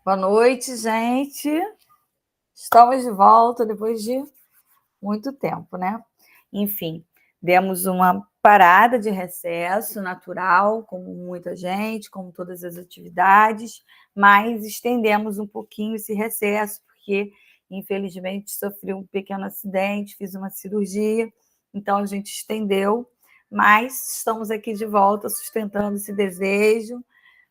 Boa noite, gente. Estamos de volta depois de muito tempo, né? Enfim, demos uma parada de recesso natural, como muita gente, como todas as atividades, mas estendemos um pouquinho esse recesso, porque, infelizmente, sofri um pequeno acidente, fiz uma cirurgia, então a gente estendeu, mas estamos aqui de volta sustentando esse desejo.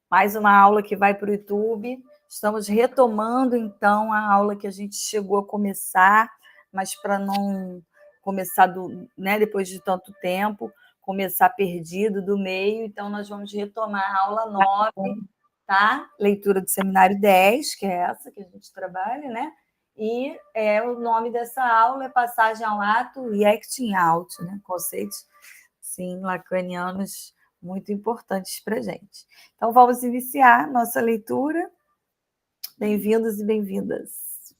Mais uma aula que vai para o YouTube. Estamos retomando, então, a aula que a gente chegou a começar, mas para não começar depois de tanto tempo, começar perdido do meio, então nós vamos retomar a aula 9, tá? Leitura do Seminário 10, que é essa que a gente trabalha, né? E o nome dessa aula é Passagem ao Ato e Acting Out, né? Conceitos, sim, lacanianos muito importantes para a gente. Então, vamos iniciar nossa leitura. Bem-vindos e bem-vindas.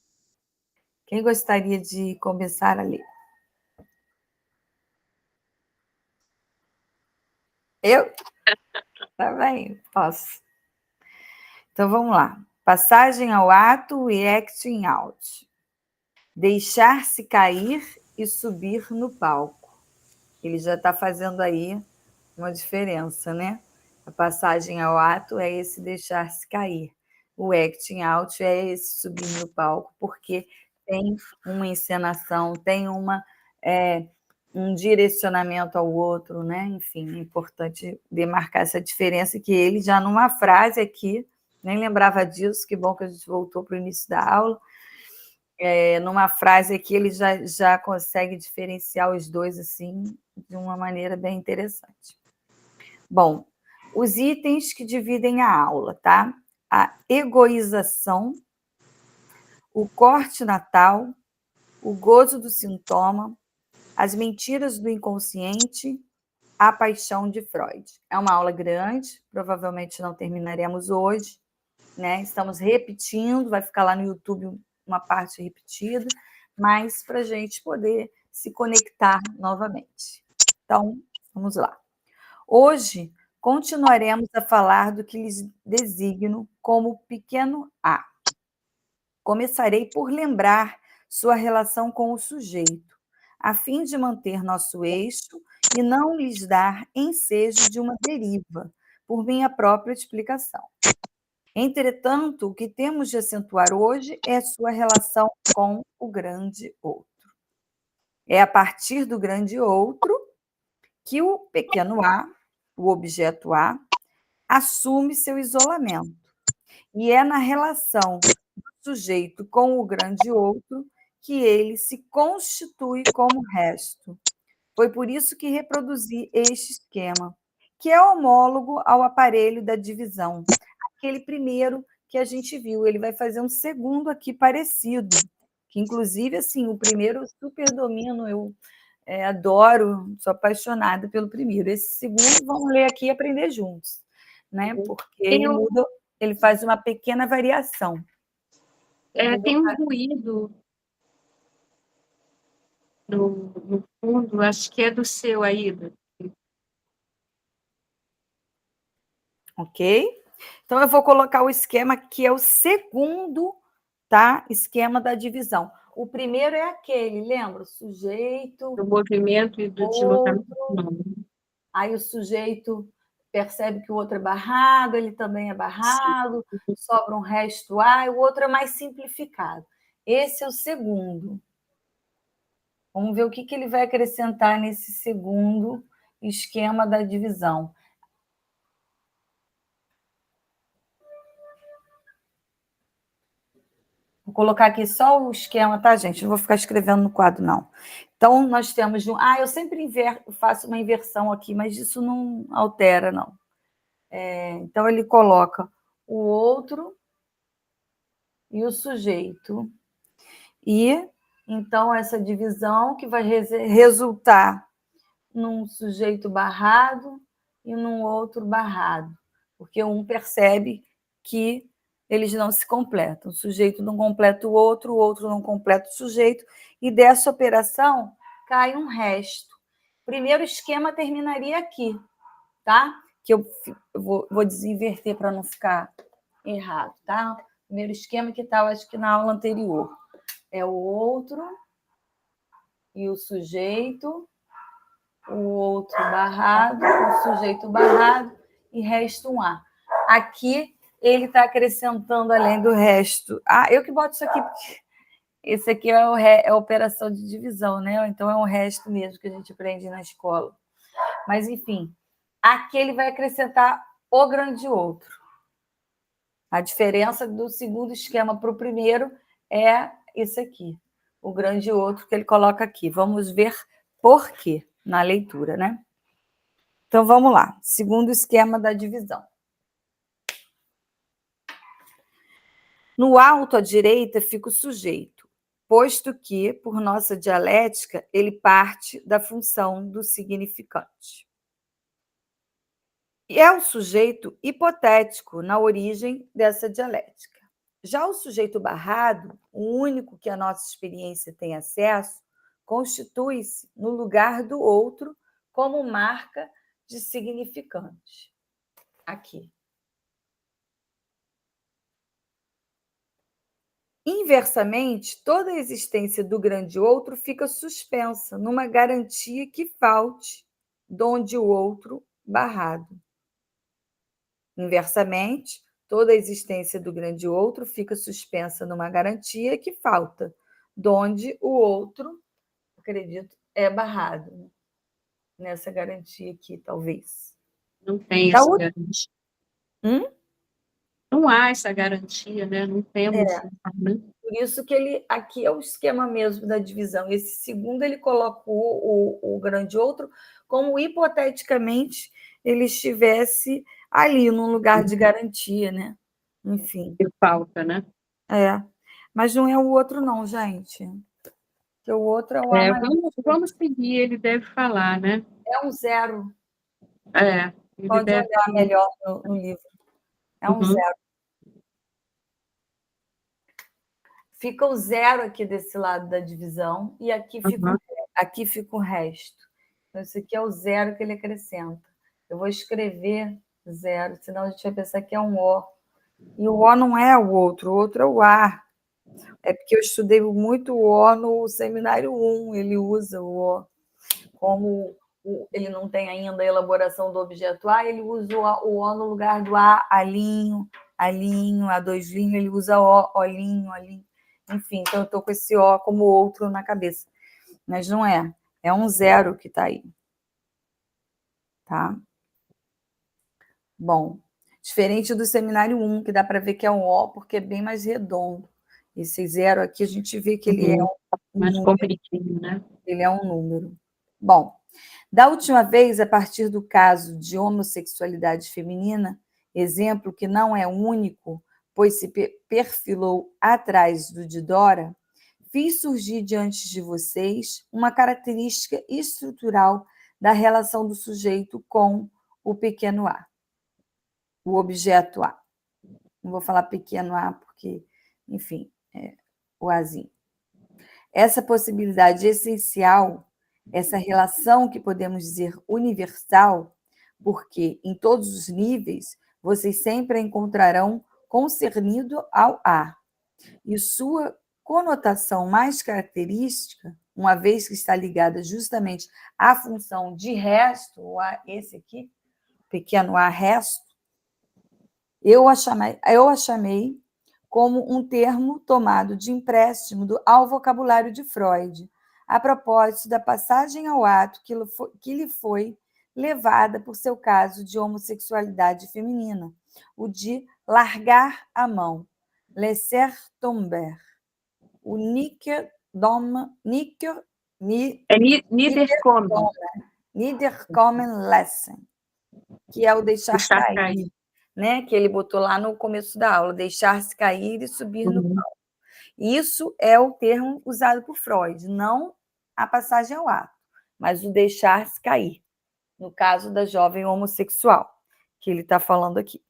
Quem gostaria de começar a ler? Eu? Tá bem, posso. Então, vamos lá. Passagem ao ato e acting out. Deixar-se cair e subir no palco. Ele já está fazendo aí uma diferença, né? A passagem ao ato é esse deixar-se cair. O acting out é esse subir no palco, porque tem uma encenação, tem um direcionamento ao outro, né? Enfim, é importante demarcar essa diferença, que ele já numa frase aqui, nem lembrava disso, que bom que a gente voltou para o início da aula, numa frase aqui ele já consegue diferenciar os dois assim de uma maneira bem interessante. Bom, os itens que dividem a aula, tá? A egoização, o corte natal, o gozo do sintoma, as mentiras do inconsciente, a paixão de Freud. É uma aula grande, provavelmente não terminaremos hoje, né? Estamos repetindo, vai ficar lá no YouTube uma parte repetida, mas para a gente poder se conectar novamente. Então, vamos lá. Hoje, continuaremos a falar do que lhes designo como pequeno a. Começarei por lembrar sua relação com o sujeito, a fim de manter nosso eixo e não lhes dar ensejo de uma deriva, por minha própria explicação. Entretanto, o que temos de acentuar hoje é sua relação com o grande outro. É a partir do grande outro que o pequeno a, o objeto a, assume seu isolamento. E é na relação do sujeito com o grande outro que ele se constitui como resto. Foi por isso que reproduzi este esquema, que é homólogo ao aparelho da divisão. Aquele primeiro que a gente viu, ele vai fazer um segundo aqui parecido, que inclusive, assim, o primeiro eu super domino, eu adoro, sou apaixonada pelo primeiro. Esse segundo, vamos ler aqui e aprender juntos, né? Porque ele muda, ele faz uma pequena variação. Tem um ruído no fundo, acho que é do seu, Aida. Ok? Então, eu vou colocar o esquema que é o segundo, tá? Esquema da divisão. O primeiro é aquele, lembra? O sujeito... Do movimento e do deslocamento. Aí o sujeito percebe que o outro é barrado, ele também é barrado, sobra um resto A, e o outro é mais simplificado. Esse é o segundo. Vamos ver o que ele vai acrescentar nesse segundo esquema da divisão. Vou colocar aqui só o esquema, tá, gente? Não vou ficar escrevendo no quadro, não. Então, nós temos... eu sempre faço uma inversão aqui, mas isso não altera, não. Então, ele coloca o outro e o sujeito. E, então, essa divisão que vai resultar num sujeito barrado e num outro barrado, porque um percebe que eles não se completam. O sujeito não completa o outro não completa o sujeito, e dessa operação cai um resto. O primeiro esquema terminaria aqui, tá? Que eu vou desinverter para não ficar errado, tá? primeiro esquema que estava, acho que na aula anterior. É o outro e o sujeito, o outro barrado, o sujeito barrado e resto um A. Aqui ele está acrescentando além do resto. Ah, eu que boto isso aqui, porque esse aqui é a operação de divisão, né? Então é um resto mesmo que a gente aprende na escola. Mas, enfim, aqui ele vai acrescentar o grande outro. A diferença do segundo esquema para o primeiro é isso aqui, o grande outro que ele coloca aqui. Vamos ver por quê na leitura, né? Então, vamos lá. Segundo esquema da divisão. No alto à direita fica o sujeito, posto que, por nossa dialética, ele parte da função do significante. E é o sujeito hipotético na origem dessa dialética. Já o sujeito barrado, o único que a nossa experiência tem acesso, constitui-se no lugar do outro como marca de significante. Aqui. Inversamente, toda a existência do grande outro fica suspensa numa garantia que falte, donde o outro barrado. Inversamente, toda a existência do grande outro fica suspensa numa garantia que falta, donde o outro, acredito, é barrado. Nessa garantia aqui, talvez. Não tem Da essa outra... garantia. Não há essa garantia, né? Não temos. Né? Por isso que ele aqui é o esquema mesmo da divisão. Esse segundo ele colocou o grande outro como hipoteticamente ele estivesse ali num lugar de garantia, né? Enfim. Que falta, né? Mas não é o outro não, gente. Porque o outro é o A maiúsculo. Vamos seguir, ele deve falar, né? É um zero. Ele Pode deve... olhar melhor no livro. É um zero. Fica o zero aqui desse lado da divisão e aqui fica o resto. Então, isso aqui é o zero que ele acrescenta. Eu vou escrever zero, senão a gente vai pensar que é um O. E o O não é o outro é o A. É porque eu estudei muito o O no seminário 1, ele usa o O. Como ele não tem ainda a elaboração do objeto A, ele usa o O no lugar do A, alinho, A2', ele usa O, olinho. Enfim, então eu estou com esse O como outro na cabeça. Mas não é. É um zero que está aí. Tá? Bom, diferente do seminário 1, que dá para ver que é um O, porque é bem mais redondo. Esse zero aqui, a gente vê que ele é um mais compridinho, né? Ele é um número. Bom, da última vez, a partir do caso de homossexualidade feminina, exemplo que não é único, pois se perfilou atrás do de Dora, fiz surgir diante de vocês uma característica estrutural da relação do sujeito com o pequeno a, o objeto a. Não vou falar pequeno a porque, enfim, é o azinho. Essa possibilidade essencial, essa relação que podemos dizer universal, porque em todos os níveis vocês sempre a encontrarão concernido ao A, e sua conotação mais característica, uma vez que está ligada justamente à função de resto, ou a esse aqui, pequeno a resto, eu a chamei como um termo tomado de empréstimo ao vocabulário de Freud, a propósito da passagem ao ato que lhe foi levada por seu caso de homossexualidade feminina, o de largar a mão, laisser tomber, o Niederkommen lassen, que é o deixar cair. Né, que ele botou lá no começo da aula, deixar-se cair e subir no palco. Isso é o termo usado por Freud, não a passagem ao ato, mas o deixar-se cair, no caso da jovem homossexual, que ele está falando aqui.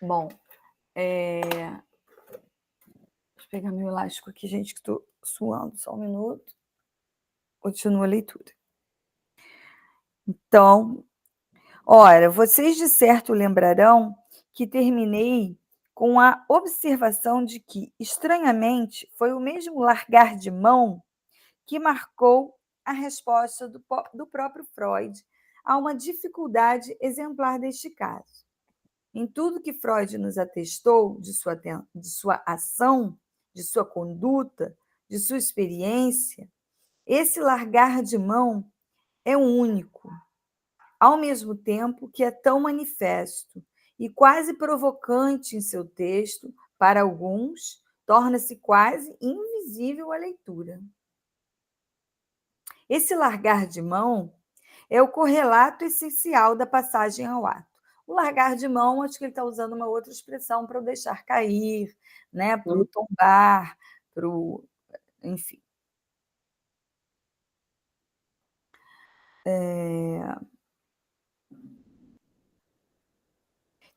Bom, deixa eu pegar meu elástico aqui, gente, que estou suando, só um minuto. Continua a leitura. Então, ora, vocês de certo lembrarão que terminei com a observação de que, estranhamente, foi o mesmo largar de mão que marcou a resposta do próprio Freud a uma dificuldade exemplar deste caso. Em tudo que Freud nos atestou de sua ação, de sua conduta, de sua experiência, esse largar de mão é único, ao mesmo tempo que é tão manifesto e quase provocante em seu texto, para alguns, torna-se quase invisível à leitura. Esse largar de mão é o correlato essencial da passagem ao ato. O largar de mão, acho que ele está usando uma outra expressão para o deixar cair, né? Para o tombar, para o... enfim.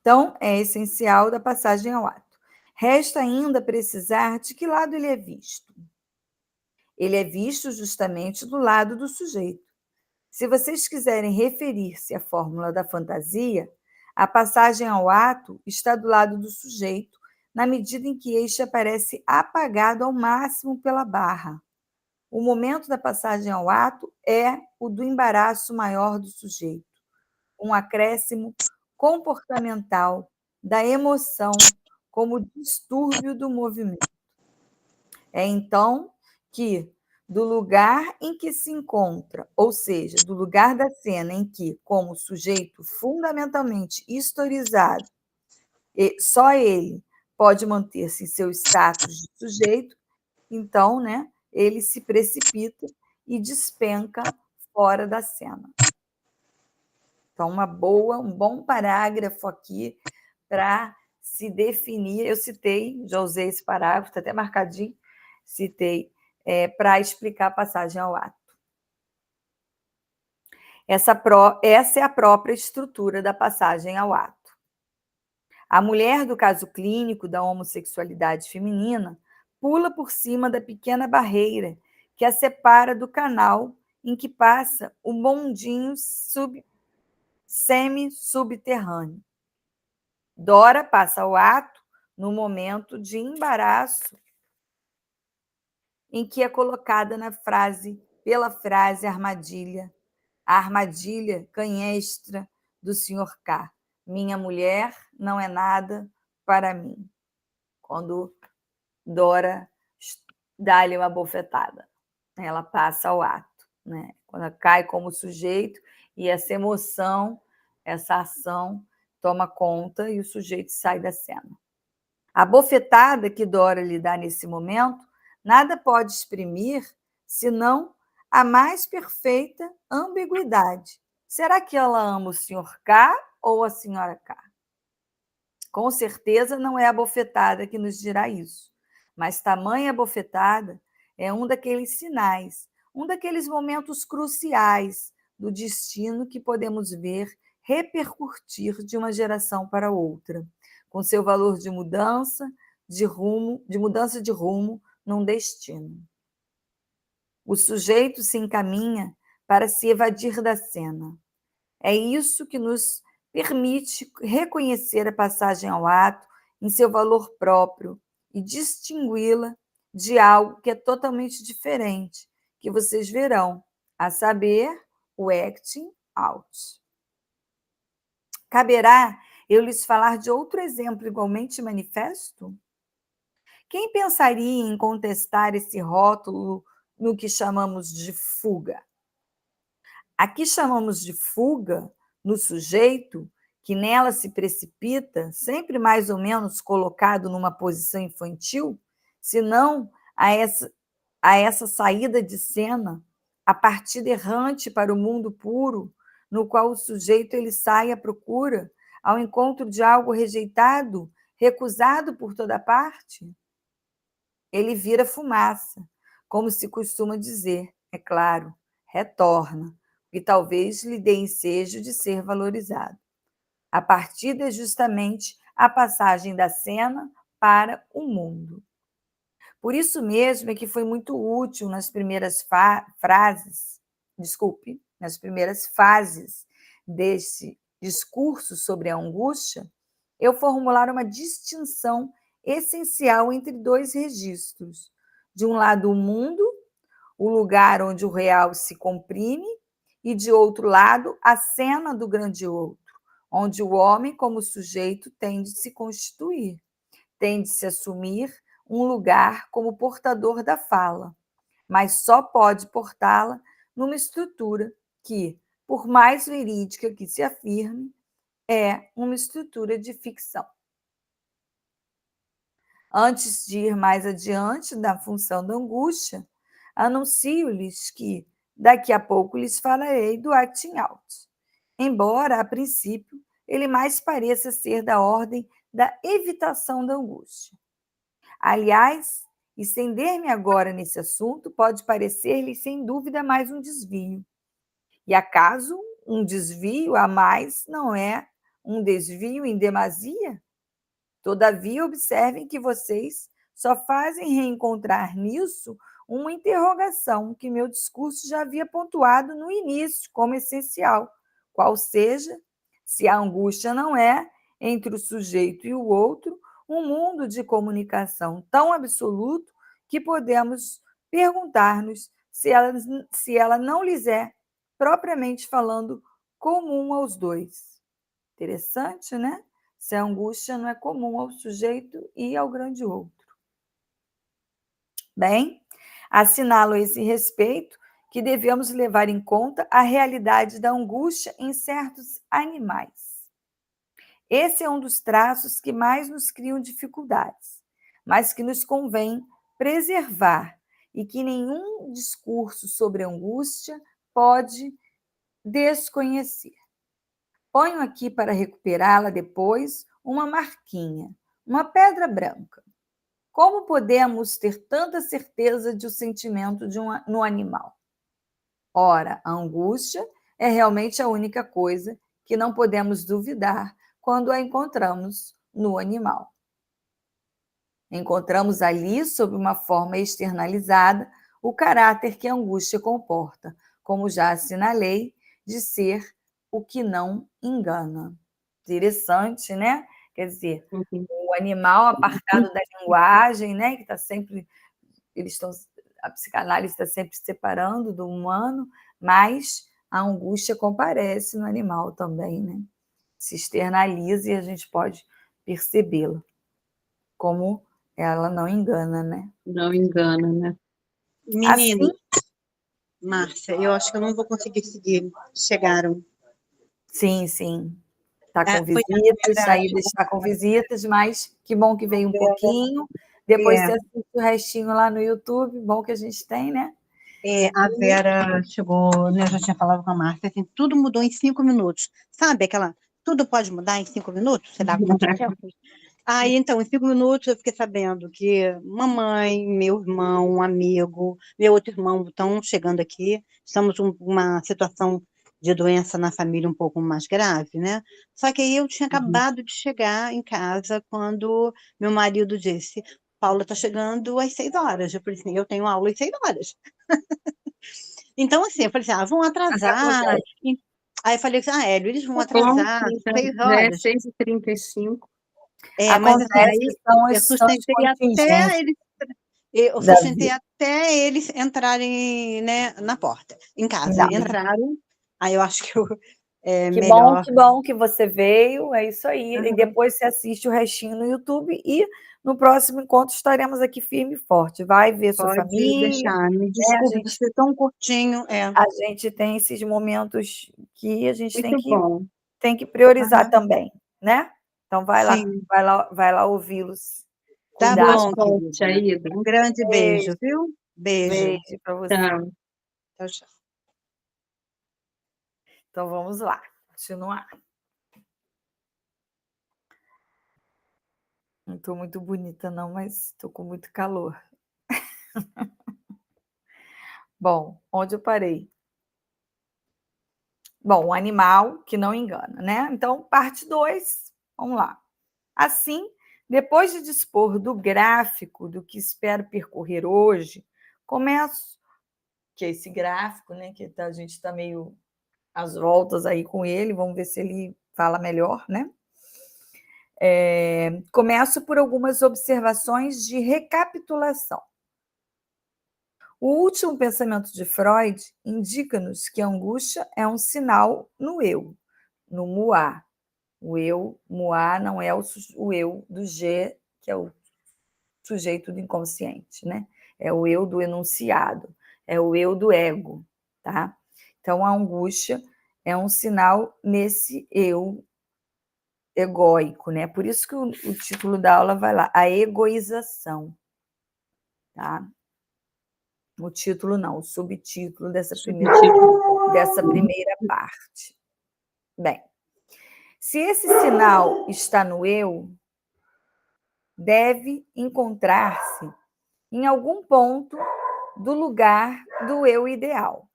Então, é essencial da passagem ao ato. Resta ainda precisar de que lado ele é visto. Ele é visto justamente do lado do sujeito. Se vocês quiserem referir-se à fórmula da fantasia, a passagem ao ato está do lado do sujeito, na medida em que este aparece apagado ao máximo pela barra. O momento da passagem ao ato é o do embaraço maior do sujeito, um acréscimo comportamental da emoção como distúrbio do movimento. É então que, do lugar em que se encontra, ou seja, do lugar da cena em que, como sujeito fundamentalmente historizado, só ele pode manter-se em seu status de sujeito, então, né, ele se precipita e despenca fora da cena. Então, um bom parágrafo aqui para se definir. Eu citei, já usei esse parágrafo, está até marcadinho, citei, para explicar a passagem ao ato. Essa é a própria estrutura da passagem ao ato. A mulher do caso clínico da homossexualidade feminina pula por cima da pequena barreira que a separa do canal em que passa o bondinho semi-subterrâneo. Dora passa ao ato no momento de embaraço em que é colocada pela frase armadilha, a armadilha canhestra do Sr. K. Minha mulher não é nada para mim. Quando Dora dá-lhe uma bofetada, ela passa ao ato, né? Quando ela cai como sujeito e essa emoção, essa ação toma conta e o sujeito sai da cena. A bofetada que Dora lhe dá nesse momento nada pode exprimir senão a mais perfeita ambiguidade. Será que ela ama o Sr. K ou a Sra. K? Com certeza não é a bofetada que nos dirá isso, mas tamanha bofetada é um daqueles sinais, um daqueles momentos cruciais do destino que podemos ver repercutir de uma geração para outra, com seu valor de mudança de rumo num destino. O sujeito se encaminha para se evadir da cena. É isso que nos permite reconhecer a passagem ao ato em seu valor próprio e distingui-la de algo que é totalmente diferente, que vocês verão, a saber, o acting out. Caberá eu lhes falar de outro exemplo igualmente manifesto? Quem pensaria em contestar esse rótulo no que chamamos de fuga? Aqui chamamos de fuga no sujeito que nela se precipita, sempre mais ou menos colocado numa posição infantil, senão a essa saída de cena, a partida errante para o mundo puro, no qual o sujeito ele sai à procura, ao encontro de algo rejeitado, recusado por toda parte. Ele vira fumaça, como se costuma dizer, é claro, retorna, e talvez lhe dê ensejo de ser valorizado. A partida é justamente a passagem da cena para o mundo. Por isso mesmo é que foi muito útil nas primeiras fases desse discurso sobre a angústia, eu formular uma distinção essencial entre dois registros. De um lado, o mundo, o lugar onde o real se comprime, e, de outro lado, a cena do grande outro, onde o homem, como sujeito, tem de se constituir, tem de se assumir um lugar como portador da fala, mas só pode portá-la numa estrutura que, por mais verídica que se afirme, é uma estrutura de ficção. Antes de ir mais adiante da função da angústia, anuncio-lhes que, daqui a pouco, lhes falarei do acting out, embora, a princípio, ele mais pareça ser da ordem da evitação da angústia. Aliás, estender-me agora nesse assunto pode parecer-lhe, sem dúvida, mais um desvio. E acaso um desvio a mais não é um desvio em demasia? Todavia, observem que vocês só fazem reencontrar nisso uma interrogação que meu discurso já havia pontuado no início como essencial, qual seja, se a angústia não é, entre o sujeito e o outro, um mundo de comunicação tão absoluto que podemos perguntar-nos se ela não lhes é, propriamente falando, comum aos dois. Interessante, né? Se a angústia não é comum ao sujeito e ao grande outro. Bem, assinalo a esse respeito que devemos levar em conta a realidade da angústia em certos animais. Esse é um dos traços que mais nos criam dificuldades, mas que nos convém preservar e que nenhum discurso sobre angústia pode desconhecer. Ponho aqui para recuperá-la depois uma marquinha, uma pedra branca. Como podemos ter tanta certeza de o sentimento no animal? Ora, a angústia é realmente a única coisa que não podemos duvidar quando a encontramos no animal. Encontramos ali, sob uma forma externalizada, o caráter que a angústia comporta, como já assinalei, de ser o que não engana. Interessante, né? Quer dizer, o animal apartado da linguagem, né? Que está sempre, a psicanálise está sempre se separando do humano, mas a angústia comparece no animal também, né? Se externaliza e a gente pode percebê-la, como ela não engana, né? Não engana, né? Menina, Assim, Márcia, eu acho que eu não vou conseguir seguir. Chegaram. sim. Está com Foi visitas, saída está com visitas, mas que bom que veio um pouquinho. Depois você assiste o restinho lá no YouTube, bom que a gente tem, né? a Vera chegou, né, eu já tinha falado com a Márcia, assim, tudo mudou em 5 minutos. Sabe aquela, tudo pode mudar em 5 minutos? Você dá conta de tempo? Aí, então, em 5 minutos eu fiquei sabendo que mamãe, meu irmão, um amigo, meu outro irmão estão chegando aqui. Estamos uma situação de doença na família um pouco mais grave, né? Só que aí eu tinha acabado de chegar em casa quando meu marido disse, Paula está chegando às 6 horas. Eu falei assim, eu tenho aula às 6 horas. Então, assim, eu falei assim, vão atrasar. Aí eu falei assim, Hélio, eles vão atrasar Então, 6 já é horas. 6h35. Mas assim, Acontece, aí são eu as sustentei contingências até eles, da vida. entrarem, né, na porta, em casa. Não. Entraram, aí eu acho que é Que melhor. bom que você veio, é isso aí. E depois você assiste o restinho no YouTube e no próximo encontro estaremos aqui firme e forte. Vai ver sua Pode família, deixar. Me né? desculpe por ser tão curtinho. A gente tem esses momentos que a gente Muito bom. tem que priorizar Aham. também, né? Então Sim, vai lá ouvi-los. tá Boa Cuidado. bom, sorte, querida. Aida. Um grande Beijo, beijo, viu? Beijo. beijo para você. Tchau. Tchau, tchau. Então vamos lá, continuar. Não estou muito bonita, não, mas estou com muito calor. Bom, onde eu parei? Bom, um animal que não engana, né? Então, parte 2, vamos lá. Assim, depois de dispor do gráfico do que espero percorrer hoje, começo, que é esse gráfico, né? Que a gente está meio às voltas aí com ele, vamos ver se ele fala melhor, né? Começo por algumas observações de recapitulação. O último pensamento de Freud indica-nos que a angústia é um sinal no eu, no muá. O eu, muá, não é o eu do G, que é o sujeito do inconsciente, né? É o eu do enunciado, é o eu do ego, tá? Então, a angústia é um sinal nesse eu egóico, né? Por isso que o título da aula vai lá, a egoização, tá? O título não, o subtítulo dessa primeira parte. Bem, se esse sinal está no eu, deve encontrar-se em algum ponto do lugar do eu ideal.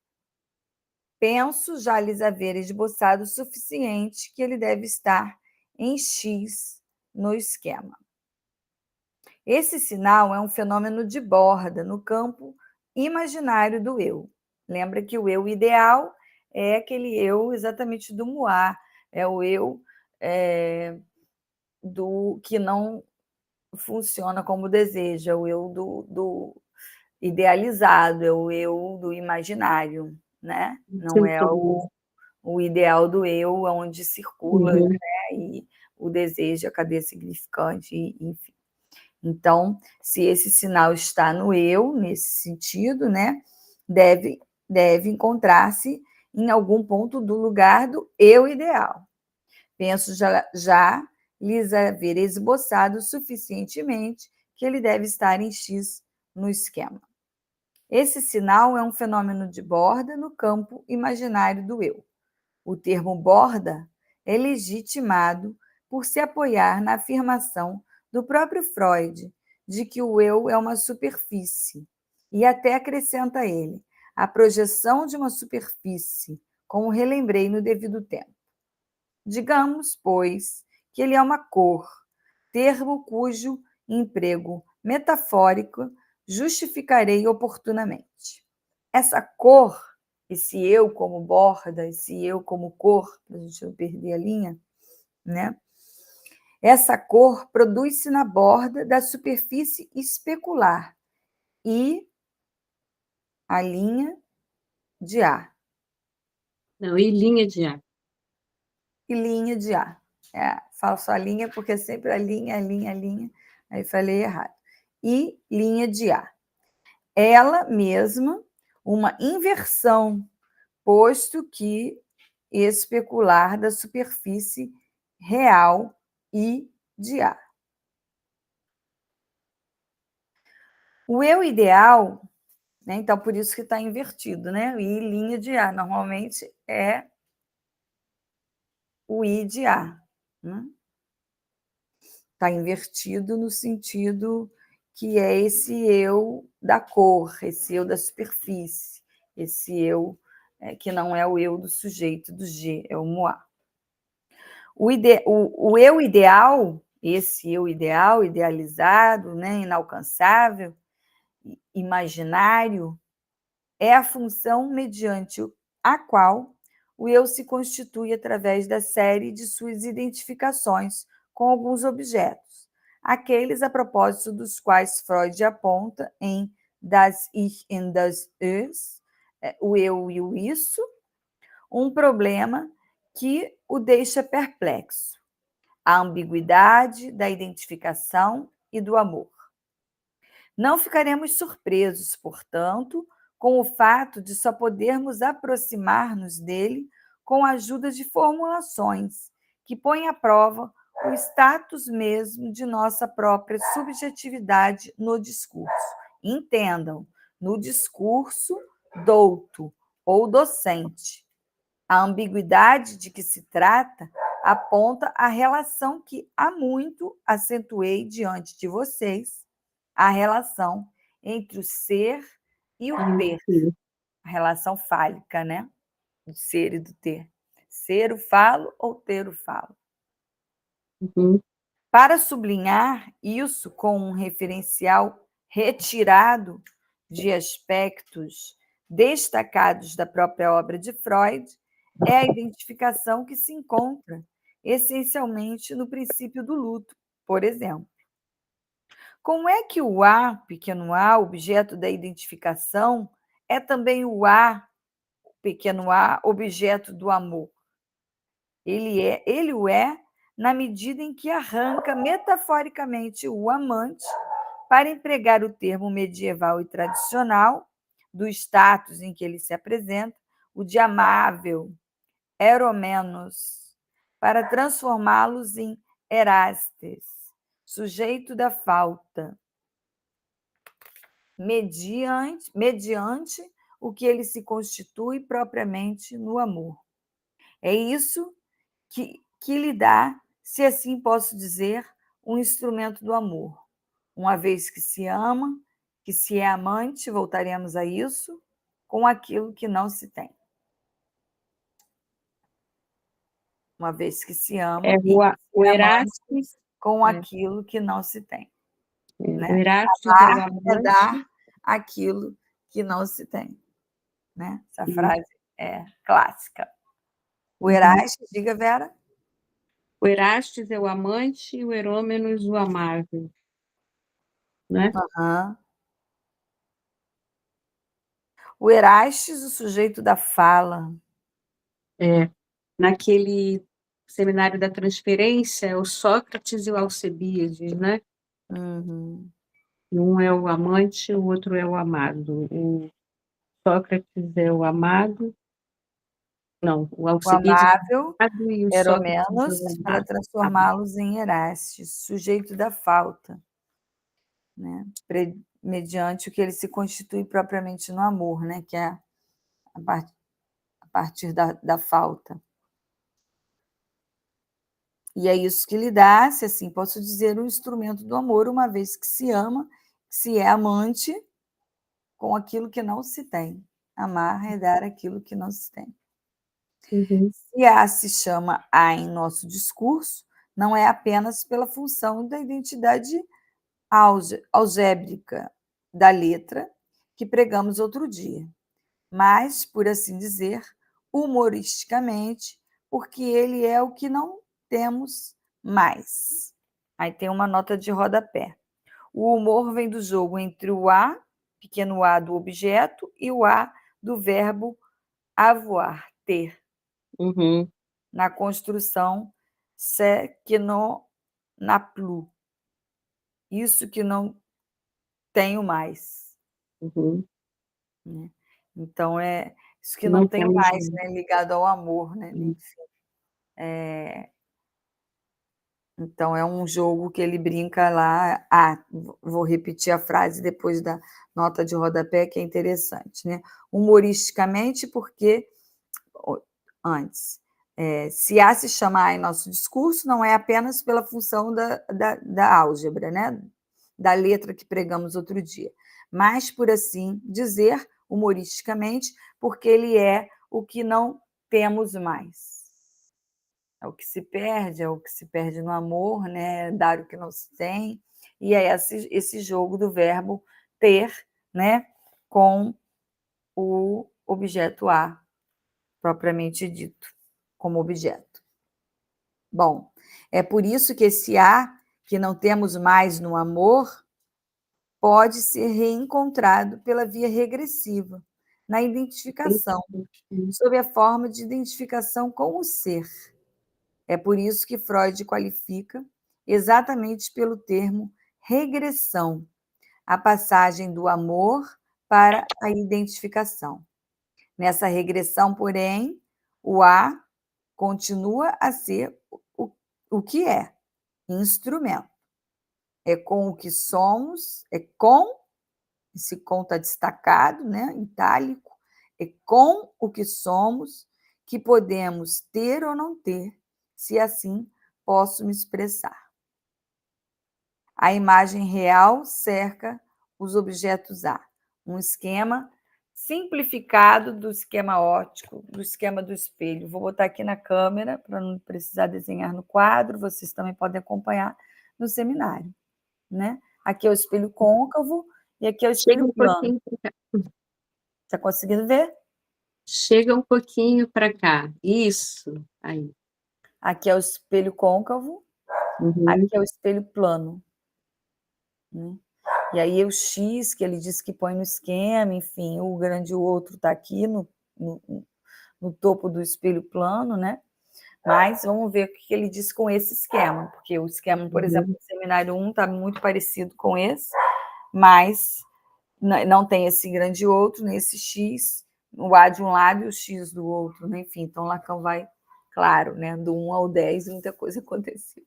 Penso já lhes haver esboçado o suficiente que ele deve estar em X no esquema. Esse sinal é um fenômeno de borda no campo imaginário do eu. Lembra que o eu ideal é aquele eu exatamente do muá, é o eu do que não funciona como deseja, é o eu do idealizado, é o eu do imaginário, né? Não é o ideal do eu, onde circula, né? E o desejo, a cadeia significante, enfim. Então, se esse sinal está no eu, nesse sentido, né, deve encontrar-se em algum ponto do lugar do eu ideal. Penso já lhes haver esboçado suficientemente que ele deve estar em X no esquema. Esse sinal é um fenômeno de borda no campo imaginário do eu. O termo borda é legitimado por se apoiar na afirmação do próprio Freud de que o eu é uma superfície, e até acrescenta ele, a projeção de uma superfície, como relembrei no devido tempo. Digamos, pois, que ele é uma cor, termo cujo emprego metafórico justificarei oportunamente. Essa cor, esse eu como borda, esse eu como cor, para a gente não perder a linha, né? Essa cor produz-se na borda da superfície especular e a linha de A. Não, e linha de A. E linha de A. Falo só linha porque é sempre a linha, aí falei errado. E linha de A. Ela mesma, uma inversão, posto que especular da superfície real I de A. O eu ideal, né, então por isso que está invertido, né? O I linha de A, normalmente é o I de A. Está invertido no sentido que é esse eu da cor, esse eu da superfície, esse eu que não é o eu do sujeito, do G, é o moi. O eu ideal, esse eu ideal, idealizado, né, inalcançável, imaginário, é a função mediante a qual o eu se constitui através da série de suas identificações com alguns objetos, aqueles a propósito dos quais Freud aponta em Das Ich und das Es, o eu e o isso, um problema que o deixa perplexo, a ambiguidade da identificação e do amor. Não ficaremos surpresos, portanto, com o fato de só podermos aproximar-nos dele com a ajuda de formulações que põem à prova o status mesmo de nossa própria subjetividade no discurso. Entendam, no discurso douto ou docente. A ambiguidade de que se trata aponta a relação que há muito acentuei diante de vocês, a relação entre o ser e o ter, a relação fálica, né? Do ser e do ter. Ser o falo ou ter o falo. Para sublinhar isso com um referencial retirado de aspectos destacados da própria obra de Freud, é a identificação que se encontra essencialmente no princípio do luto, por exemplo. Como é que o A, pequeno a, objeto da identificação, é também o A, pequeno a, objeto do amor? Ele o é na medida em que arranca metaforicamente o amante para empregar o termo medieval e tradicional do status em que ele se apresenta, o de amável, eromenos, para transformá-los em erastes, sujeito da falta, mediante o que ele se constitui propriamente no amor. É isso que lhe dá, se assim posso dizer, um instrumento do amor. Uma vez que se ama, que se é amante, voltaremos a isso, com aquilo que não se tem. Uma vez que se ama, É, e que o se é amante, Erastes, com aquilo que não se tem. o Né? Erastes é o Amar é amante. dar aquilo que não se tem. Né? Essa frase é clássica. O Erastes, diga, Vera. O Erastes é o amante e o Herômenos o amável. Né? Uhum. O Erastes, o sujeito da fala. Naquele seminário da transferência, é o Sócrates e o Alcebiades, né? Uhum. Um é o amante, o outro é o amado. O Sócrates é o amado. Não, o O Alcebiades amável, é o amado e o Sócrates é eromenos, o para amado. transformá-los em Erastes, sujeito da falta. Né? Mediante o que ele se constitui propriamente no amor, né? Que é a partir da falta. E é isso que lhe dá, se assim posso dizer, um instrumento do amor, uma vez que se ama, se é amante, com aquilo que não se tem. Amar é dar aquilo que não se tem. Uhum. Se A se chama A em nosso discurso, não é apenas pela função da identidade algébrica da letra que pregamos outro dia, mas, por assim dizer, humoristicamente, porque ele é o que não temos mais. Aí tem uma nota de rodapé. O humor vem do jogo entre o A, pequeno a do objeto, e o A do verbo avoir, ter, Uhum. na construção se que não na plus. Isso que não tenho mais. Uhum. Né? Então, é isso que não Não tem temos mais, né? Ligado ao amor. Né? Enfim. Então, é um jogo que ele brinca lá. Vou repetir a frase depois da nota de rodapé, que é interessante. Né? Humoristicamente, porque, antes, se A se chamar em nosso discurso, não é apenas pela função da álgebra, né? Da letra que pregamos outro dia, mas, por assim dizer, humoristicamente, porque ele é o que não temos mais. É o que se perde, é o que se perde no amor, né? Dar o que não se tem, e é esse jogo do verbo ter, né? Com o objeto A, propriamente dito, como objeto. Bom, é por isso que esse A, que não temos mais no amor, pode ser reencontrado pela via regressiva, na identificação, sob a forma de identificação com o ser. É por isso que Freud qualifica, exatamente pelo termo regressão, a passagem do amor para a identificação. Nessa regressão, porém, o A continua a ser o que é, instrumento. É com o que somos, esse com está destacado, né, itálico, é com o que somos que podemos ter ou não ter, se assim posso me expressar. A imagem real cerca os objetos A, um esquema simplificado do esquema óptico, do esquema do espelho. Vou botar aqui na câmera para não precisar desenhar no quadro, vocês também podem acompanhar no seminário. Né? Aqui é o espelho côncavo e aqui é o espelho plano. Está conseguindo ver? Chega um pouquinho para cá. Isso. Aí. aqui é o espelho côncavo, aqui é o espelho plano, né? E aí o X, que ele disse que põe no esquema, enfim, o grande outro está aqui no topo do espelho plano, né? Mas vamos ver o que ele disse com esse esquema, porque o esquema, por exemplo, do seminário 1 está muito parecido com esse, mas não tem esse grande outro, nem esse X, o A de um lado e o X do outro, né? Enfim, então Lacan vai, claro, né? Do 1 ao 10, muita coisa aconteceu.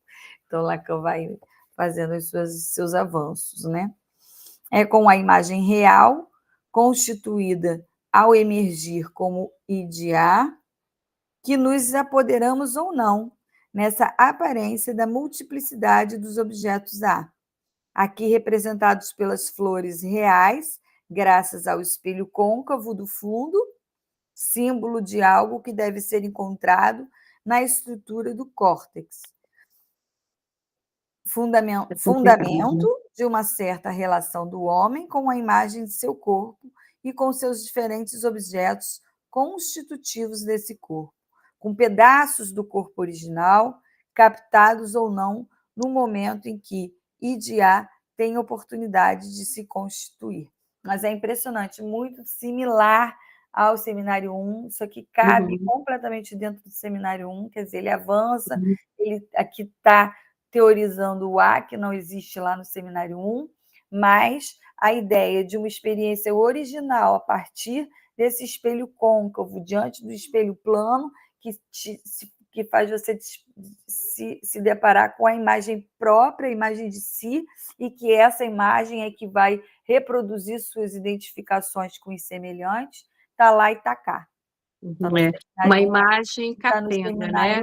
Então Lacan vai fazendo os seus avanços, né? É com a imagem real, constituída ao emergir como IDA, que nos apoderamos ou não nessa aparência da multiplicidade dos objetos A, aqui representados pelas flores reais, graças ao espelho côncavo do fundo, símbolo de algo que deve ser encontrado na estrutura do córtex. Fundamento de uma certa relação do homem com a imagem de seu corpo e com seus diferentes objetos constitutivos desse corpo, com pedaços do corpo original, captados ou não no momento em que IDA tem oportunidade de se constituir. Mas é impressionante, muito similar ao Seminário 1, isso aqui cabe completamente dentro do Seminário 1, quer dizer, ele avança, ele aqui está teorizando o A, que não existe lá no Seminário 1, mas a ideia de uma experiência original a partir desse espelho côncavo diante do espelho plano, que faz você se deparar com a imagem própria, a imagem de si, e que essa imagem é que vai reproduzir suas identificações com os semelhantes, está lá e está cá. Tá uma imagem capenga, né?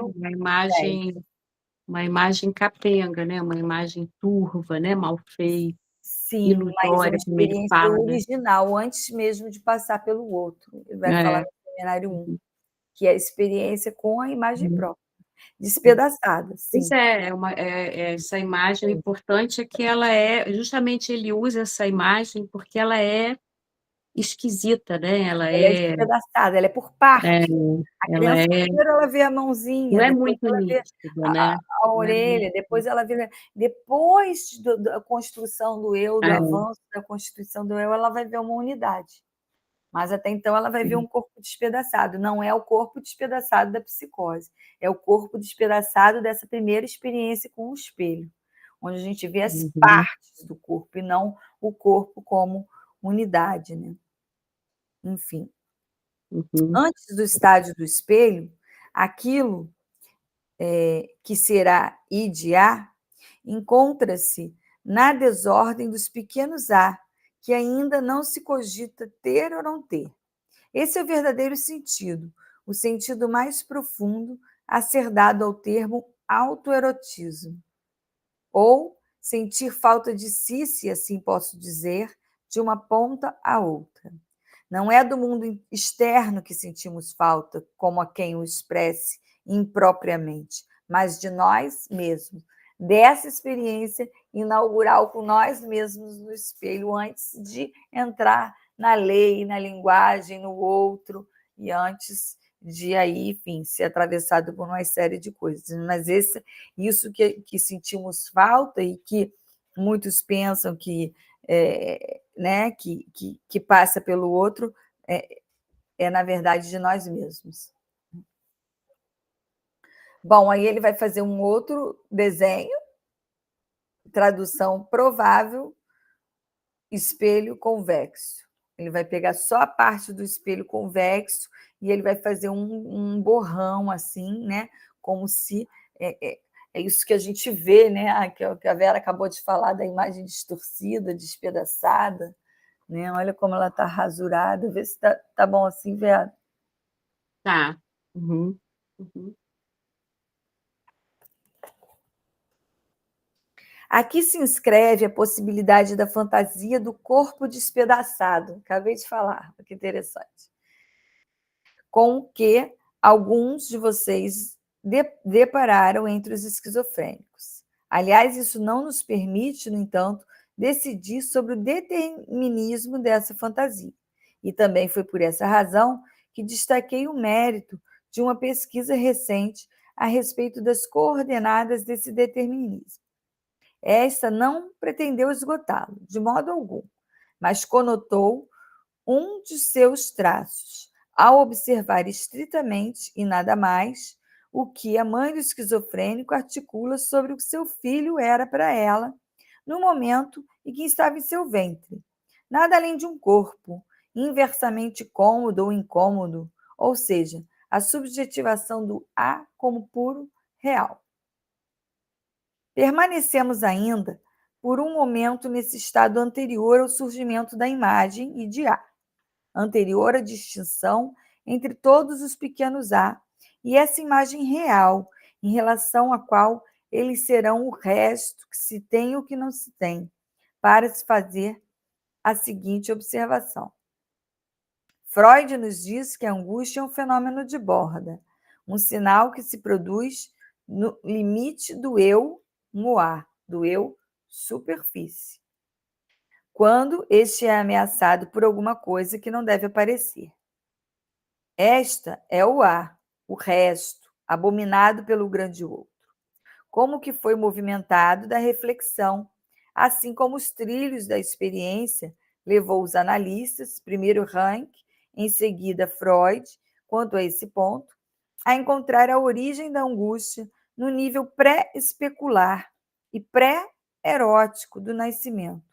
Uma imagem capenga, né? Uma imagem turva, né? Mal feita. Sim, mas é uma experiência original, antes mesmo de passar pelo outro. Ele vai falar no Seminário 1, que é a experiência com a imagem própria, despedaçada. Sim. Pois essa imagem, o importante é que ela justamente ele usa essa imagem porque ela é esquisita, né? Ela é despedaçada, ela é por parte. A criança primeiro ela vê a mãozinha, não é depois muito ela vê nítida, né? a orelha, depois ela vê... Depois da construção do eu, do avanço da constituição do eu, ela vai ver uma unidade. Mas até então ela vai ver um corpo despedaçado. Não é o corpo despedaçado da psicose, é o corpo despedaçado dessa primeira experiência com o espelho, onde a gente vê as partes do corpo e não o corpo como unidade, né? Enfim. Antes do estágio do espelho, aquilo que será IDA encontra-se na desordem dos pequenos A, que ainda não se cogita ter ou não ter. Esse é o verdadeiro sentido, o sentido mais profundo a ser dado ao termo autoerotismo, ou sentir falta de si, se assim posso dizer, de uma ponta à outra. Não é do mundo externo que sentimos falta, como a quem o expresse impropriamente, mas de nós mesmos, dessa experiência inaugural com nós mesmos no espelho, antes de entrar na lei, na linguagem, no outro, e antes de aí, enfim, ser atravessado por uma série de coisas. Mas isso que sentimos falta e que muitos pensam que né, que passa pelo outro, na verdade, de nós mesmos. Bom, aí ele vai fazer um outro desenho, tradução provável, espelho convexo. Ele vai pegar só a parte do espelho convexo e ele vai fazer um borrão, assim, né? Como se... É isso que a gente vê, né? Que a Vera acabou de falar da imagem distorcida, despedaçada, né? Olha como ela está rasurada. Vê se tá bom assim, Vera. Tá. Aqui se inscreve a possibilidade da fantasia do corpo despedaçado. Acabei de falar, que interessante. Com o que alguns de vocês depararam entre os esquizofrênicos. Aliás, isso não nos permite, no entanto, decidir sobre o determinismo dessa fantasia. E também foi por essa razão que destaquei o mérito de uma pesquisa recente a respeito das coordenadas desse determinismo. Esta não pretendeu esgotá-lo, de modo algum, mas conotou um de seus traços, ao observar estritamente e nada mais o que a mãe do esquizofrênico articula sobre o que seu filho era para ela no momento em que estava em seu ventre. Nada além de um corpo, inversamente cômodo ou incômodo, ou seja, a subjetivação do A como puro real. Permanecemos ainda por um momento nesse estado anterior ao surgimento da imagem e de A, anterior à distinção entre todos os pequenos A, e essa imagem real, em relação à qual eles serão o resto que se tem e o que não se tem, para se fazer a seguinte observação. Freud nos diz que a angústia é um fenômeno de borda, um sinal que se produz no limite do eu no ar, do eu superfície, quando este é ameaçado por alguma coisa que não deve aparecer. Esta é o ar, o resto, abominado pelo grande outro, como que foi movimentado da reflexão, assim como os trilhos da experiência levou os analistas, primeiro Rank, em seguida Freud, quanto a esse ponto, a encontrar a origem da angústia no nível pré-especular e pré-erótico do nascimento,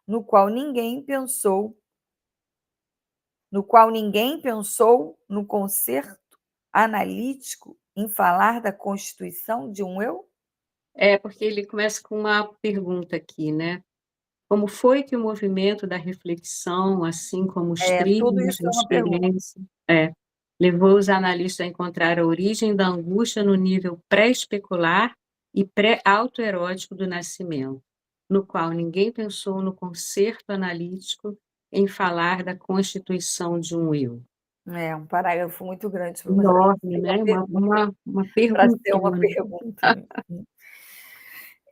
no qual ninguém pensou no concerto analítico em falar da constituição de um eu? Porque ele começa com uma pergunta aqui, né? Como foi que o movimento da reflexão, assim como os Tudo trilhos isso da é uma pergunta. experiência, levou os analistas a encontrar a origem da angústia no nível pré-especular e pré-autoerótico do nascimento, no qual ninguém pensou no concerto analítico em falar da constituição de um eu. É um parágrafo muito grande para Enorme, né? Uma pergunta. ser uma pergunta.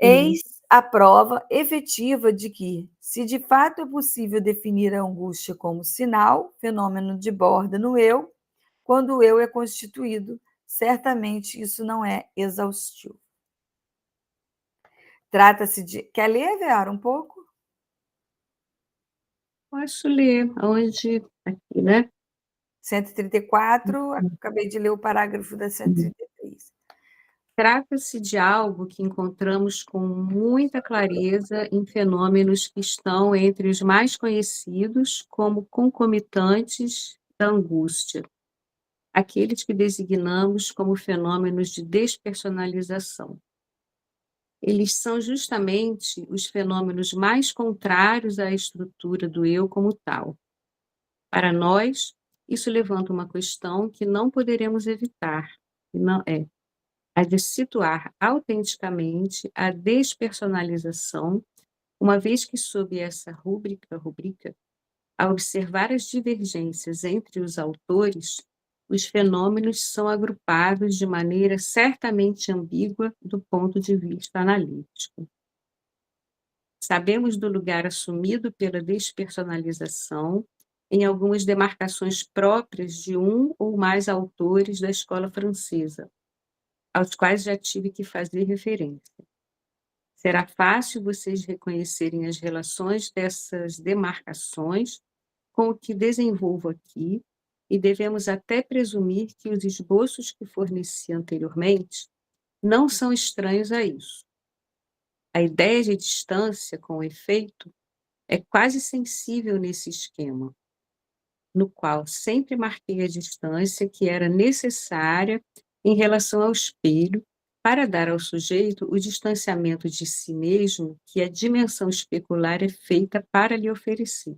Eis a prova efetiva de que, se de fato é possível definir a angústia como sinal, fenômeno de borda no eu, quando o eu é constituído, certamente isso não é exaustivo. Trata-se de... Quer ler, Vera, um pouco? Posso ler, onde, aqui, né? 134, acabei de ler o parágrafo da 133. Trata-se de algo que encontramos com muita clareza em fenômenos que estão entre os mais conhecidos como concomitantes da angústia, aqueles que designamos como fenômenos de despersonalização. Eles são justamente os fenômenos mais contrários à estrutura do eu como tal. Para nós, isso levanta uma questão que não poderemos evitar, e não é a de situar autenticamente a despersonalização, uma vez que, sob essa rubrica, a observar as divergências entre os autores, os fenômenos são agrupados de maneira certamente ambígua do ponto de vista analítico. Sabemos do lugar assumido pela despersonalização em algumas demarcações próprias de um ou mais autores da escola francesa, aos quais já tive que fazer referência. Será fácil vocês reconhecerem as relações dessas demarcações com o que desenvolvo aqui, e devemos até presumir que os esboços que forneci anteriormente não são estranhos a isso. A ideia de distância, com efeito, é quase sensível nesse esquema, no qual sempre marquei a distância que era necessária em relação ao espelho para dar ao sujeito o distanciamento de si mesmo que a dimensão especular é feita para lhe oferecer.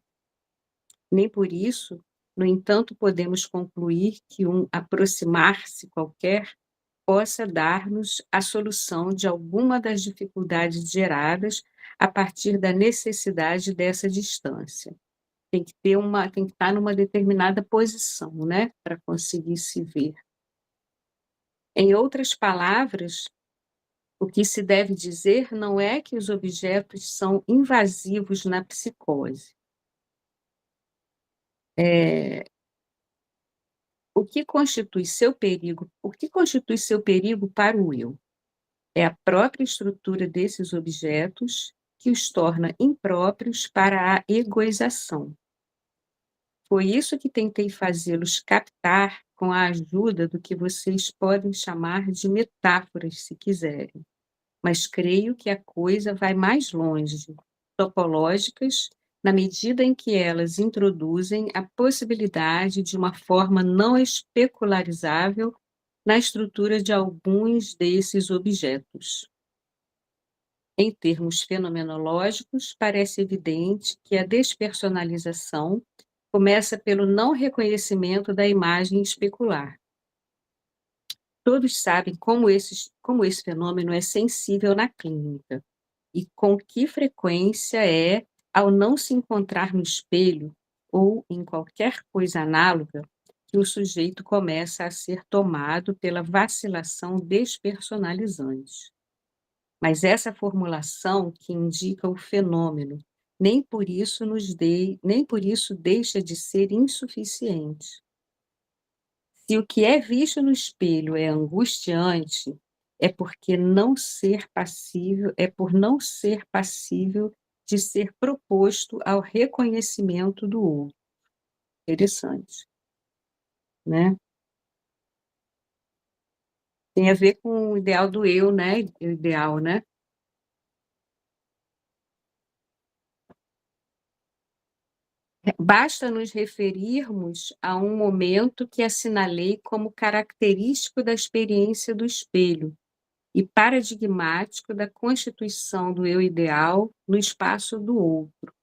Nem por isso, no entanto, podemos concluir que um aproximar-se qualquer possa dar-nos a solução de alguma das dificuldades geradas a partir da necessidade dessa distância. Tem que estar numa determinada posição, né, para conseguir se ver. Em outras palavras, o que se deve dizer não é que os objetos são invasivos na psicose. O que constitui seu perigo para o eu? É a própria estrutura desses objetos que os torna impróprios para a egoização. Foi isso que tentei fazê-los captar com a ajuda do que vocês podem chamar de metáforas, se quiserem. Mas creio que a coisa vai mais longe, topológicas, na medida em que elas introduzem a possibilidade de uma forma não especularizável na estrutura de alguns desses objetos. Em termos fenomenológicos, parece evidente que a despersonalização começa pelo não reconhecimento da imagem especular. Todos sabem como esse fenômeno é sensível na clínica e com que frequência é, ao não se encontrar no espelho ou em qualquer coisa análoga, que o sujeito começa a ser tomado pela vacilação despersonalizante. Mas essa formulação que indica o fenômeno nem por isso deixa de ser insuficiente. Se o que é visto no espelho é angustiante, é por não ser passível de ser proposto ao reconhecimento do outro. Interessante, né? Tem a ver com o ideal do eu, né? O ideal, né? Basta nos referirmos a um momento que assinalei como característico da experiência do espelho e paradigmático da constituição do eu ideal no espaço do outro.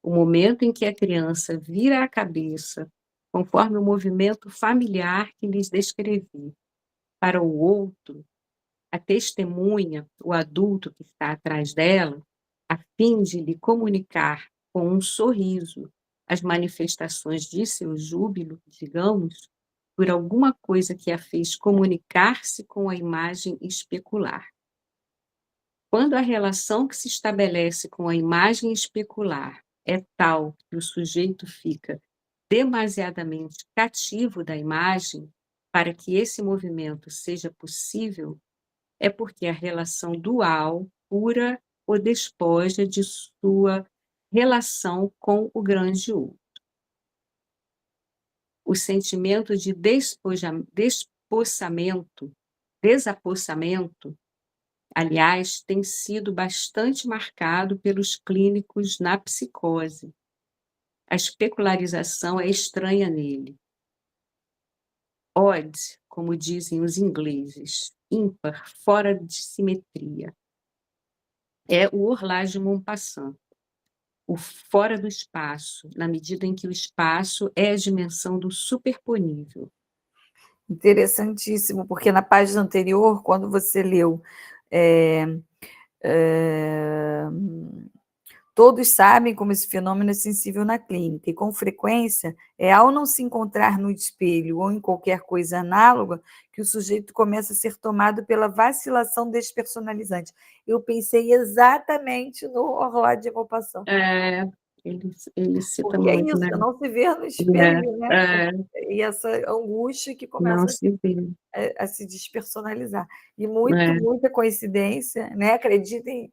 O momento em que a criança vira a cabeça, conforme o movimento familiar que lhes descrevi, para o outro, a testemunha, o adulto que está atrás dela, a fim de lhe comunicar com um sorriso as manifestações de seu júbilo, digamos, por alguma coisa que a fez comunicar-se com a imagem especular. Quando a relação que se estabelece com a imagem especular é tal que o sujeito fica demasiadamente cativo da imagem para que esse movimento seja possível, é porque a relação dual, pura ou despoja de sua relação com o grande outro. O sentimento de desapossamento, aliás, tem sido bastante marcado pelos clínicos na psicose. A especularização é estranha nele. Odd, como dizem os ingleses, ímpar, fora de simetria. É o Horlage de Maupassant, o fora do espaço, na medida em que o espaço é a dimensão do superponível. Interessantíssimo, porque na página anterior, quando você leu todos sabem como esse fenômeno é sensível na clínica, e com frequência é ao não se encontrar no espelho ou em qualquer coisa análoga que o sujeito começa a ser tomado pela vacilação despersonalizante. Eu pensei exatamente no Horlage de Maupassant. Ele cita porque é muito, isso, né? não se vê no espelho, né? E essa angústia que Não começa se vê. a se despersonalizar. E muita coincidência, né? Acreditem,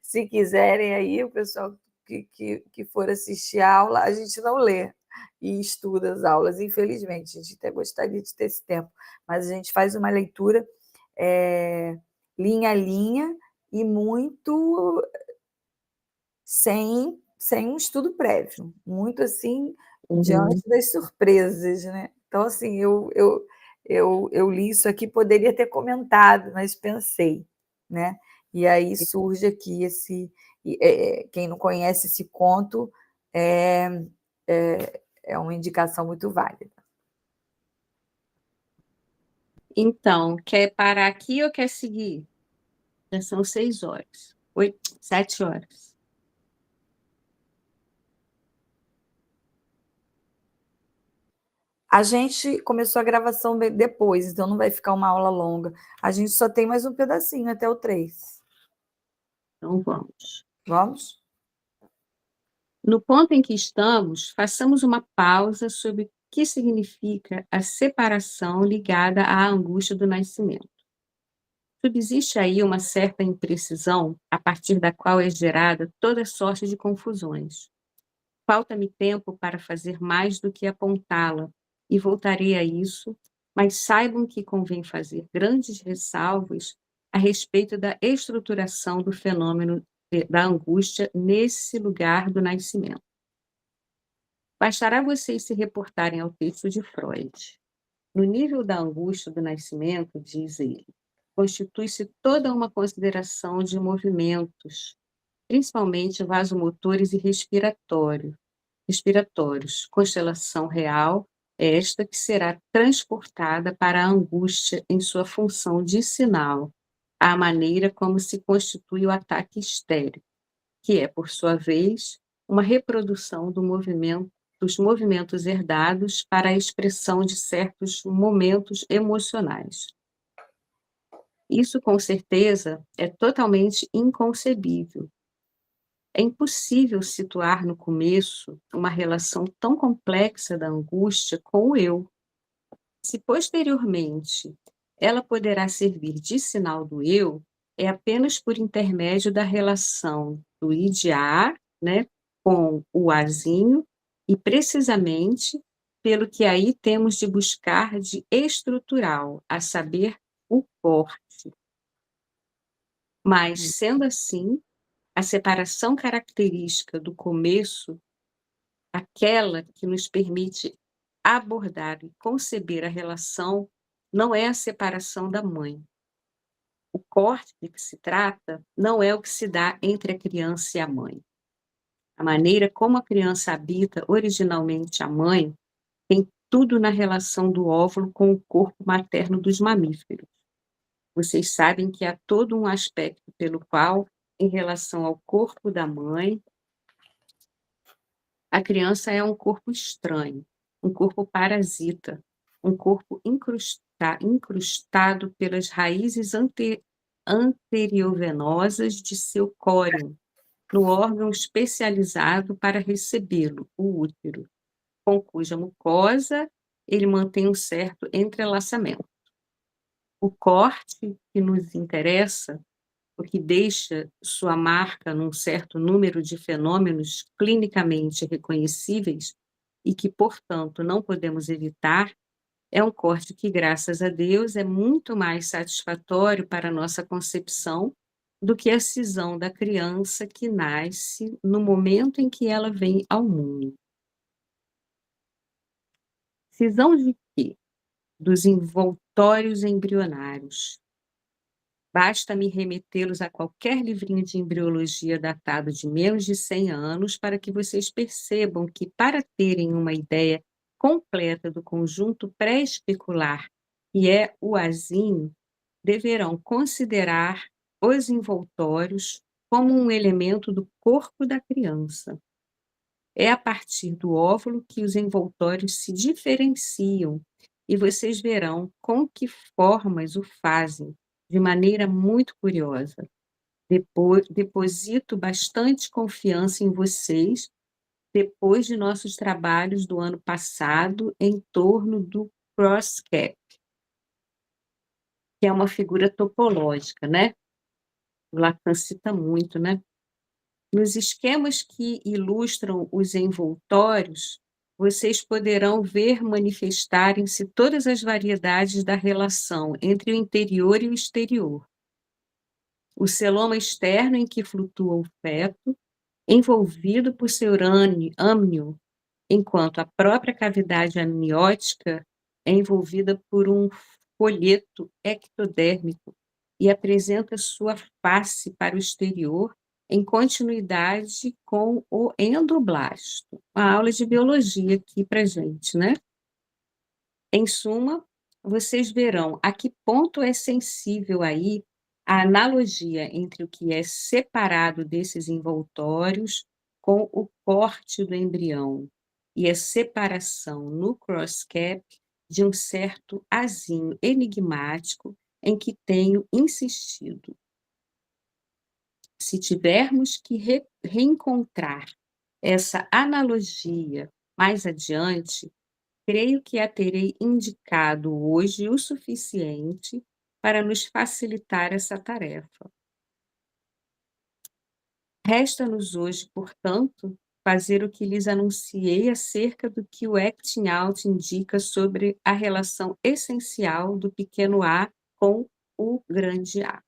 se quiserem aí, o pessoal que for assistir a aula, a gente não lê e estuda as aulas, infelizmente. A gente até gostaria de ter esse tempo, mas a gente faz uma leitura linha a linha e muito sem um estudo prévio, muito assim, diante das surpresas, né? Então, assim, eu li isso aqui, poderia ter comentado, mas pensei, né? E aí surge aqui quem não conhece esse conto é uma indicação muito válida. Então, quer parar aqui ou quer seguir? Já são 6 horas. 7 horas. A gente começou a gravação depois, então não vai ficar uma aula longa. A gente só tem mais um pedacinho até o 3. Então, vamos. Vamos? No ponto em que estamos, façamos uma pausa sobre que significa a separação ligada à angústia do nascimento. Subsiste aí uma certa imprecisão, a partir da qual é gerada toda sorte de confusões. Falta-me tempo para fazer mais do que apontá-la, e voltarei a isso, mas saibam que convém fazer grandes ressalvas a respeito da estruturação do fenômeno da angústia nesse lugar do nascimento. Bastará vocês se reportarem ao texto de Freud. No nível da angústia do nascimento, diz ele, constitui-se toda uma consideração de movimentos, principalmente vasomotores e respiratórios, constelação real, esta que será transportada para a angústia em sua função de sinal, à maneira como se constitui o ataque histérico, que é, por sua vez, uma reprodução dos movimentos herdados para a expressão de certos momentos emocionais. Isso, com certeza, é totalmente inconcebível. É impossível situar no começo uma relação tão complexa da angústia com o eu. Se posteriormente ela poderá servir de sinal do eu, é apenas por intermédio da relação do id-a, né, com o azinho, e precisamente pelo que aí temos de buscar de estrutural, a saber, o corte. Mas, sendo assim, a separação característica do começo, aquela que nos permite abordar e conceber a relação, não é a separação da mãe. O corte de que se trata não é o que se dá entre a criança e a mãe. A maneira como a criança habita originalmente a mãe tem tudo na relação do óvulo com o corpo materno dos mamíferos. Vocês sabem que há todo um aspecto pelo qual, em relação ao corpo da mãe, a criança é um corpo estranho, um corpo parasita, um corpo incrustado pelas raízes anteriovenosas de seu córeo, no órgão especializado para recebê-lo, o útero, com cuja mucosa ele mantém um certo entrelaçamento. O corte que nos interessa, o que deixa sua marca num certo número de fenômenos clinicamente reconhecíveis e que, portanto, não podemos evitar, é um corte que, graças a Deus, é muito mais satisfatório para a nossa concepção do que a cisão da criança que nasce no momento em que ela vem ao mundo. Cisão de quê? Dos envoltórios embrionários. Basta-me remetê-los a qualquer livrinho de embriologia datado de menos de 100 anos para que vocês percebam que, para terem uma ideia completa do conjunto pré-especular que é o azinho, deverão considerar os envoltórios como um elemento do corpo da criança. É a partir do óvulo que os envoltórios se diferenciam e vocês verão com que formas o fazem, de maneira muito curiosa. Deposito bastante confiança em vocês, depois de nossos trabalhos do ano passado em torno do cross-cap, que é uma figura topológica, né? O Lacan cita muito, né? Nos esquemas que ilustram os envoltórios, vocês poderão ver manifestarem-se todas as variedades da relação entre o interior e o exterior. O celoma externo em que flutua o feto, envolvido por seu âmnio, enquanto a própria cavidade amniótica é envolvida por um folheto ectodérmico e apresenta sua face para o exterior em continuidade com o endoblasto. Uma aula de biologia aqui para gente, né? Em suma, vocês verão a que ponto é sensível aí a analogia entre o que é separado desses envoltórios com o corte do embrião e a separação no cross-cap de um certo azinho enigmático em que tenho insistido. Se tivermos que reencontrar essa analogia mais adiante, creio que a terei indicado hoje o suficiente para nos facilitar essa tarefa. Resta-nos hoje, portanto, fazer o que lhes anunciei acerca do que o acting out indica sobre a relação essencial do pequeno a com o grande A.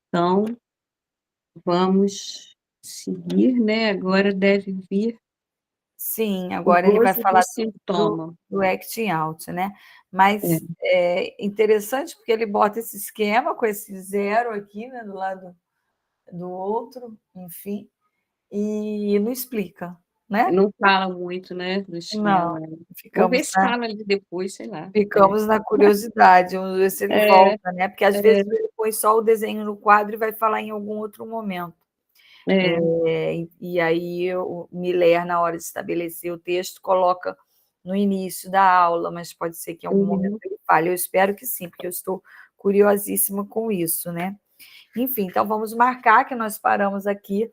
Então, vamos seguir, né? Agora deve vir Sim, o agora ele vai gozo do falar sintoma. do acting out, né? É. Mas é interessante porque ele bota esse esquema com esse 0 aqui, né, do lado do outro, enfim, e não explica, né? Não fala muito, né, do Não, esquema. Vamos ver ficamos se na fala ali depois, sei lá. ficamos na curiosidade, vamos ver se ele É, volta, né? Porque às é, vezes ele põe só o desenho no quadro e vai falar em algum outro momento. é. E aí o Miller, na hora de estabelecer o texto, coloca no início da aula, mas pode ser que em algum momento Uhum, ele fale. Eu espero que sim, porque eu estou curiosíssima com isso, né? Enfim, então vamos marcar que nós paramos aqui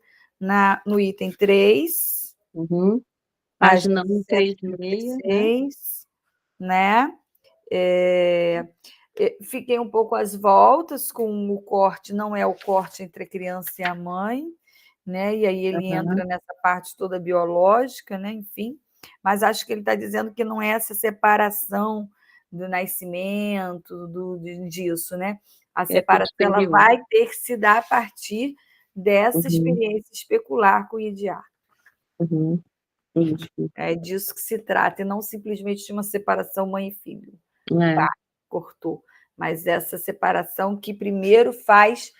no item 3, uhum. página Página 136, né? 136, né? Fiquei um pouco às voltas com o corte, não é o corte entre a criança e a mãe, né? E aí ele Aham. entra nessa parte toda biológica, né? Enfim, mas acho que ele está dizendo que não é essa separação do nascimento, disso, né? A É separação ela posterior. vai ter que se dar a partir dessa Uhum, experiência especular com o IDA. uhum. Isso. É disso que se trata, e não simplesmente de uma separação mãe e filho. É. Pá, cortou. Mas essa separação que primeiro faz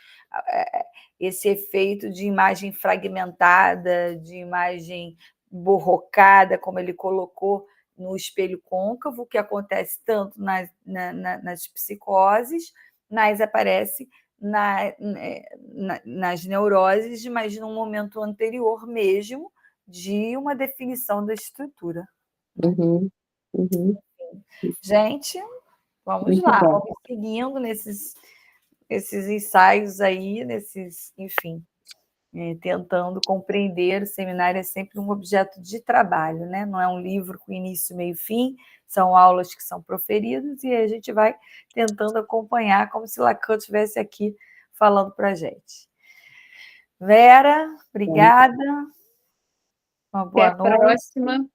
esse efeito de imagem fragmentada, de imagem borrocada, como ele colocou no espelho côncavo, que acontece tanto nas psicoses, mas aparece nas neuroses, mas num momento anterior mesmo de uma definição da estrutura. Uhum, uhum. Gente, vamos Muito lá, bom. vamos seguindo esses ensaios aí, enfim, tentando compreender. O seminário é sempre um objeto de trabalho, né? Não é um livro com início, meio e fim, são aulas que são proferidas e a gente vai tentando acompanhar como se Lacan estivesse aqui falando para a gente. Vera, Bom, obrigada, uma até boa a noite, próxima,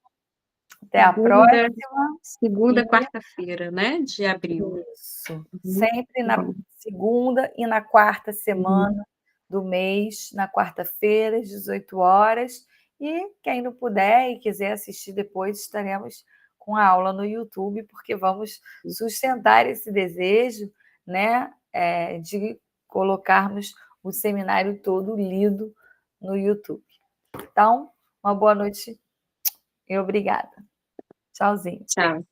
até a segunda, próxima. segunda, E quarta-feira, né, de abril. isso, Uhum, sempre tá na bom. segunda e na quarta Uhum, semana do mês, na quarta-feira, às 18 horas. E quem não puder e quiser assistir depois, estaremos com a aula no YouTube, porque vamos sustentar esse desejo, né, de colocarmos o seminário todo lido no YouTube. Então, uma boa noite e obrigada. Tchauzinho. tchau.